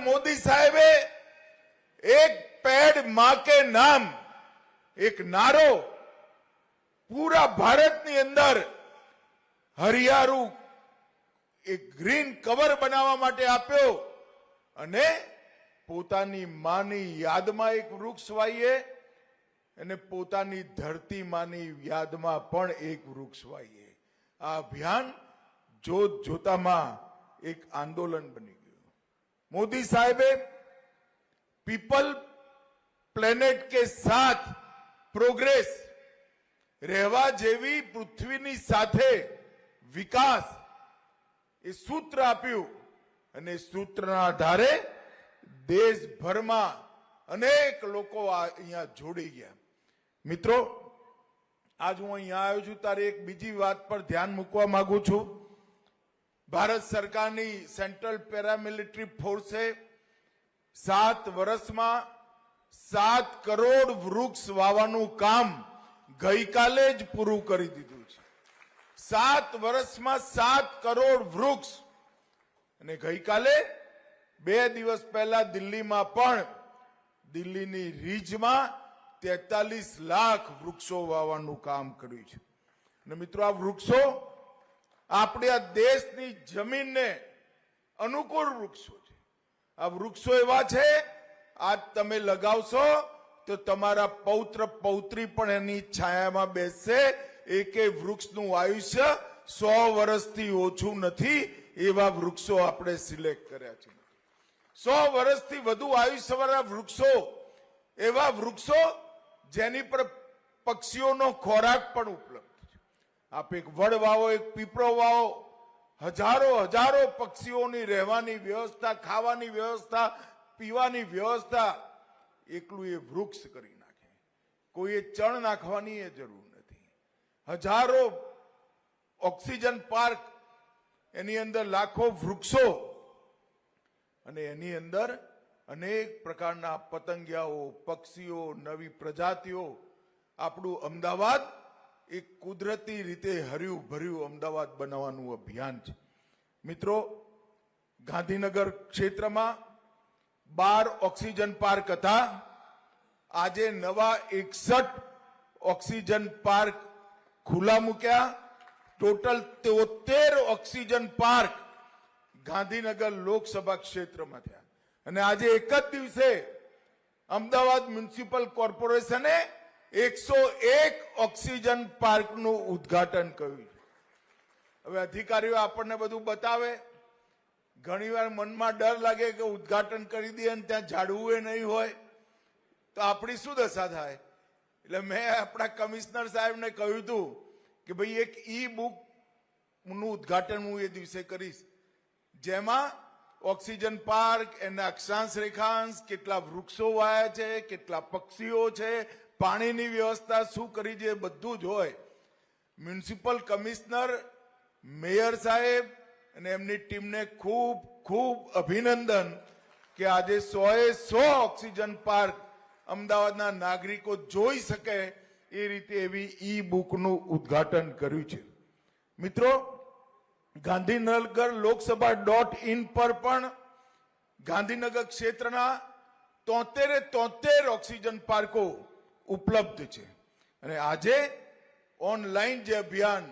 मोदी साहेबे एक पेड़ मां के नाम एक नारो पूरा भारतनी अंदर हरियारू एक ग्रीन कवर बनावा माटे आप्यो अने पोतानी मानी यादमां एक वृक्ष वाईए अने पोतानी धरती मानी यादमां पण एक वृक्ष वाईए। आ अभियान जोत जोतामां एक आंदोलन बनी गयुं। मोदी साहेबे पीपल प्लेनेट के साथ प्रोग्रेस રહેવા જેવી પૃથ્વીની સાથે વિકાસ એ સૂત્ર આપ્યું અને સૂત્રના આધારે દેશભરમાં અનેક લોકો અહીંયા જોડી ગયા। મિત્રો, આજ હું અહીંયા આવ્યો છું ત્યારે એક બીજી વાત પર ધ્યાન મૂકવા માંગુ છું। ભારત સરકારની સેન્ટ્રલ પેરામિલિટરી ફોર્સે 7 વર્ષમાં 7 કરોડ વૃક્ષ વાવવાનું કામ ગઈકાલે જ પૂરું કરી દીધું છે। 7 વર્ષમાં 7 કરોડ વૃક્ષ અને ગઈકાલે 2 દિવસ પહેલા દિલ્હીમાં પણ દિલ્હીની રીજમાં 43 લાખ વૃક્ષો વાવવાનું કામ કર્યું છે। અને મિત્રો, આ વૃક્ષો આપણા દેશની જમીનને અનુકૂળ વૃક્ષો છે। આ વૃક્ષો એવા છે આજ તમે લગાવશો તો તમારા પૌત્ર પૌત્રી પણ એની છાયામાં બેસશે। એકે વૃક્ષનું આયુષ્ય 100 વર્ષથી ઓછું નથી એવા વૃક્ષો આપણે સિલેક્ટ કર્યા છે। 100 વર્ષથી વધુ આયુષ્યવાળા વૃક્ષો એવા વૃક્ષો જેની પર પક્ષીઓનો ખોરાક પણ ઉપલબ્ધ છે। આપ એક વડ વાવો, એક પીપળો વાવો, હજારો પક્ષીઓની રહેવાની વ્યવસ્થા, ખાવાની વ્યવસ્થા, પીવાની વ્યવસ્થા એકલું એ વૃક્ષ કરી નાખે। કોઈએ ચણ નાખવાની એ જરૂર નથી। હજારો ઓક્સિજન પાર્ક, એની અંદર લાખો વૃક્ષો અને એની અંદર અનેક પ્રકારના પતંગિયાઓ, પક્ષીઓ, નવી પ્રજાતિઓ। આપણું અમદાવાદ એક કુદરતી રીતે હર્યું ભર્યું અમદાવાદ બનાવવાનું અભિયાન છે। મિત્રો, ગાંધીનગર ક્ષેત્રમાં 12 ઓક્સિજન પાર્ક હતા। આજે નવા 61 ઓક્સિજન પાર્ક ખુલ્લા મૂક્યા। Total 73 oxygen park Gandhinagar Lok Sabha ક્ષેત્રમાં થયા। અને આજે એક જ દિવસે અમદાવાદ મ્યુનિસિપલ કોર્પોરેશને 101 ઓક્સિજન પાર્કનું ઉદ્ઘાટન કર્યું છે। હવે અધિકારીઓ આપણને બધું બતાવે, ઘણીવાર મનમાં ડર લાગે કે ઉદ્ઘાટન કરી દે અને ત્યાં ઝાડવું એ નહીં હોય તો આપણી શું દશા થાય। એટલે મેં આપણા કમિશનર સાહેબને કહ્યું હતું કે ભાઈ એક ઈ બુકનું ઉદ્ઘાટન હું એ દિવસે કરીશ, જેમાં ઓક્સિજન પાર્ક, એના અક્ષાંશ રેખાંશ, કેટલા વૃક્ષો વાયા છે, કેટલા પક્ષીઓ છે, પાણીની વ્યવસ્થા શું કરી છે, બધું જ હોય। મ્યુનિસિપલ કમિશનર, મેયર સાહેબ અને એમની ટીમને ખૂબ ખૂબ અભિનંદન કે આજે 100 ઓક્સિજન પાર્ક અમદાવાદના નાગરિકો જોઈ શકે એ રીતે એવી ઈ બુકનું ઉદ્ઘાટન કર્યું છે। મિત્રો, ગાંધીનગર લોકસભા .in પર પણ ગાંધીનગર ક્ષેત્રના 73 ઓક્સિજન પાર્કો ઉપલબ્ધ છે। અને આજે ઓનલાઈન જે અભિયાન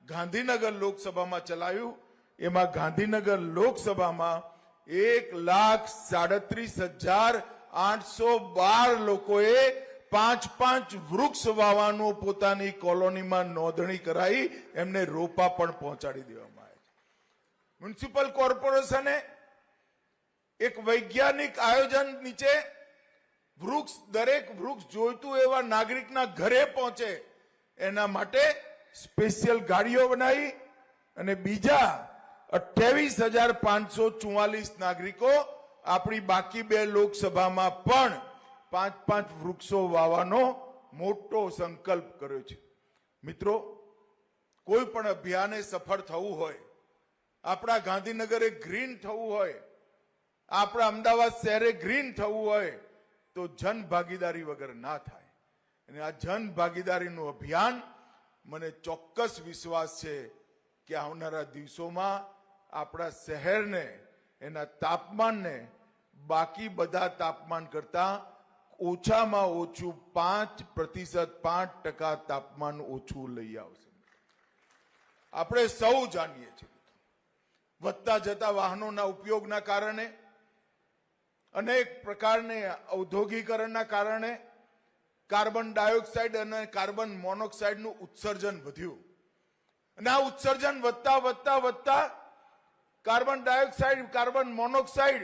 ગાંધીનગર લોકસભામાં ચલાવ્યું એમાં ગાંધીનગર લોકસભામાં 1,37,812 લોકોએ 5 વૃક્ષ વાવવાનું પોતાની કોલોનીમાં નોંધણી કરાઈ, એમને રોપા પણ પહોંચાડી દેવામાં આવ્યા છે। મ્યુનિસિપલ કોર્પોરેશને એક વૈજ્ઞાનિક આયોજન નીચે વૃક્ષ, દરેક વૃક્ષ જોઈતું એવા નાગરિકના ઘરે પહોંચે એના માટે સ્પેશિયલ ગાડીઓ બનાવી અને બીજા 28,544 નાગરિકો આપણી બાકી 2 લોકસભામાં પણ 5 વૃક્ષો વાવવાનો મોટો સંકલ્પ કર્યો છે। મિત્રો, કોઈ પણ અભિયાને સફળ થવું હોય, આપણા ગાંધીનગરે ગ્રીન થવું હોય, આપણા અમદાવાદ શહેરે ગ્રીન થવું હોય તો જન ભાગીદારી વગર ના થાય। અને આ જન ભાગીદારીનું અભિયાન મને ચોક્કસ વિશ્વાસ છે કે આવનારા દિવસોમાં આપણા શહેરને, એના તાપમાનને બાકી બધા તાપમાન કરતા ઓછામાં ઓછું 5%, 5% તાપમાન ઓછું લઈ આવશે. આપણે સૌ જાણીએ છીએ વધતા જતા વાહનોના ઉપયોગના કારણે, અનેક પ્રકારની ઔદ્યોગિકરણના કારણે કાર્બન ડાયોક્સાઇડ અને કાર્બન મોનોક્સાઇડનું ઉત્સર્જન વધ્યું અને આ ઉત્સર્જન વધતા કાર્બન ડાયોક્સાઇડ, કાર્બન મોનોક્સાઇડ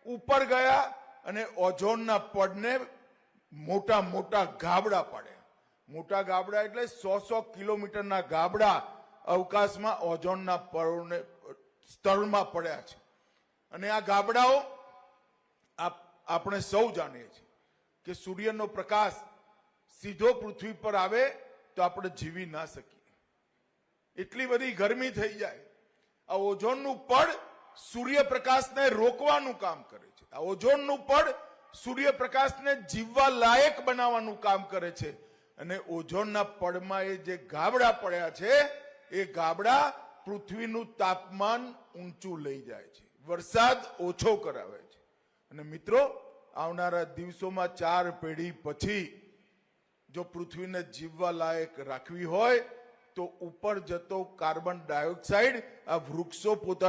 ઉપર ગયા અને ઓઝોનના પડને મોટા મોટા ગાબડા પડ્યા. મોટા ગાબડા એટલે 100 કિલોમીટરના ગાબડા અવકાશમાં ઓઝોનના પડને સ્તરમાં પડ્યા છે. અને આ ગાબડાઓ આપણે સૌ જાણીએ છીએ કે સૂર્યનો પ્રકાશ સીધો પૃથ્વી પર આવે તો આપણે જીવી ના શકીએ. એટલી બધી ગરમી થઈ જાય. આ ઓઝોનનું પડ સૂર્યપ્રકાશને રોકવાનું કામ કરે છે. આ ઓઝોનનું પડ સૂર્યપ્રકાશને જીવવા લાયક બનાવવાનું કામ કરે છે. અને ઓઝોનના પડમાં એ જે ગાબડા પડ્યા છે એ ગાબડા પૃથ્વીનું તાપમાન ઊંચું લઈ જાય છે, વરસાદ ઓછો કરાવે છે. અને મિત્રો, આવનારા દિવસોમાં 4 પેઢી પછી જો પૃથ્વીને જીવવા લાયક રાખવી હોય તો ઉપર જતો કાર્બન ડાયોક્સાઇડ આ વૃક્ષો પોતાના